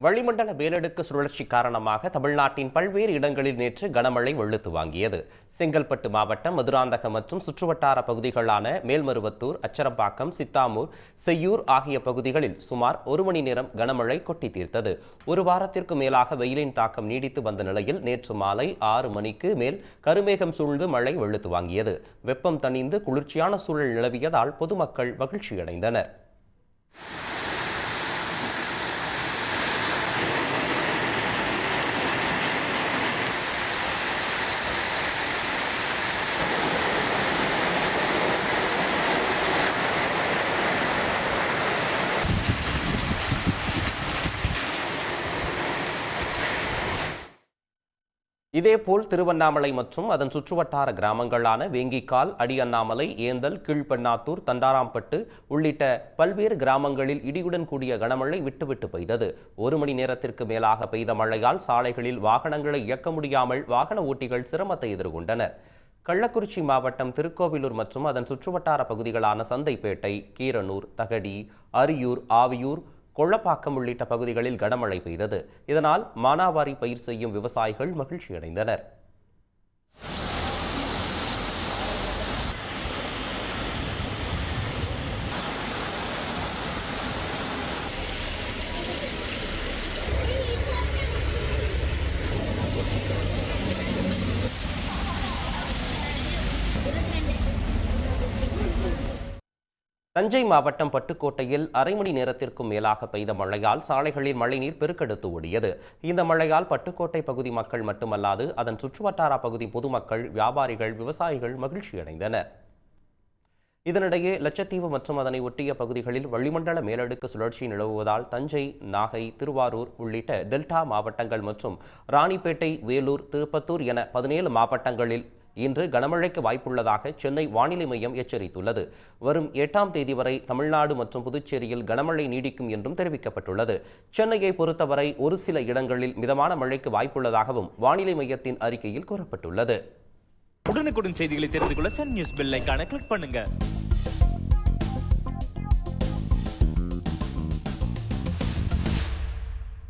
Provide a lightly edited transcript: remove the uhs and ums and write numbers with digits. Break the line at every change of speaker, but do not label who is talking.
வளிமண்டல மேலடுக்கு சுழற்சி காரணமாக தமிழ்நாட்டின் பல்வேறு இடங்களில் நேற்று கனமழை வெளுத்து வாங்கியது. செங்கல்பட்டு மாவட்டம் மதுராந்தகம் மற்றும் சுற்றுவட்டார பகுதிகளான மேல்மருவத்தூர், அச்சரப்பாக்கம், சித்தாமூர், செய்யூர் ஆகிய பகுதிகளில் சுமார் 1 மணி நேரம் கனமழை கொட்டி தீர்த்தது. ஒரு வாரத்திற்கு மேலாக வெயிலின் தாக்கம் நீடித்து வந்த நிலையில் நேற்று மாலை 6 மணிக்கு மேல் கருமேகம் சூழ்ந்து மழை வெளுத்து வாங்கியது. வெப்பம் தணிந்து குளிர்ச்சியான சூழல் நிலவியதால் பொதுமக்கள் மகிழ்ச்சியடைந்தனர். இதேபோல் திருவண்ணாமலை மற்றும் அதன் சுற்றுவட்டார கிராமங்களான வேங்கிக்கால், அடியண்ணாமலை, ஏந்தல், கீழ்பெண்ணாத்தூர், தண்டாராம்பட்டு உள்ளிட்ட பல்வேறு கிராமங்களில் இடியுடன் கூடிய கனமழை விட்டுவிட்டு பெய்தது. 1 மணி நேரத்திற்கு மேலாக பெய்த மழையால் சாலைகளில் வாகனங்களை இயக்க முடியாமல் வாகன ஓட்டிகள் சிரமத்தை எதிர்கொண்டனர். கள்ளக்குறிச்சி மாவட்டம் திருக்கோவிலூர் மற்றும் அதன் சுற்றுவட்டார பகுதிகளான சந்தைப்பேட்டை, கீரனூர், தகடி, அரியூர், ஆவியூர், கொள்ளப்பாக்கம் உள்ளிட்ட பகுதிகளில் கனமழை பெய்தது. இதனால் மானாவாரி பயிர் செய்யும் விவசாயிகள் மகிழ்ச்சியடைந்தனர். தஞ்சை மாவட்டம் பட்டுக்கோட்டையில் அரை மணி நேரத்திற்கும் மேலாக பெய்த மழையால் சாலைகளில் மழைநீர் பெருக்கெடுத்து ஓடியது. இந்த மழையால் பட்டுக்கோட்டை பகுதி மக்கள் மட்டுமல்லாது அதன் சுற்றுவட்டார பகுதி பொதுமக்கள், வியாபாரிகள், விவசாயிகள் மகிழ்ச்சியடைந்தனர். இதனிடையே லட்சத்தீவு மற்றும் அதனை ஒட்டிய பகுதிகளில் வளிமண்டல மேலடுக்கு சுழற்சி நிலவுவதால் தஞ்சை, நாகை, திருவாரூர் உள்ளிட்ட டெல்டா மாவட்டங்கள் மற்றும் ராணிப்பேட்டை, வேலூர், திருப்பத்தூர் என 17 மாவட்டங்களில் இன்று கனமழைக்கு வாய்ப்புள்ளதாக சென்னை வானிலை மையம் எச்சரித்துள்ளது. வரும் 8ஆம் தேதி வரை தமிழ்நாடு மற்றும் புதுச்சேரியில் கனமழை நீடிக்கும் என்றும் தெரிவிக்கப்பட்டுள்ளது. சென்னையை பொறுத்தவரை ஒரு சில இடங்களில் மிதமான மழைக்கு வாய்ப்புள்ளதாகவும் வானிலை மையத்தின் அறிக்கையில் கூறப்பட்டுள்ளது.
உடனுக்குடன் செய்திகளை தெரிந்து கொள்ள சன் நியூஸ் பெல் ஐகானை கிளிக் பண்ணுங்க.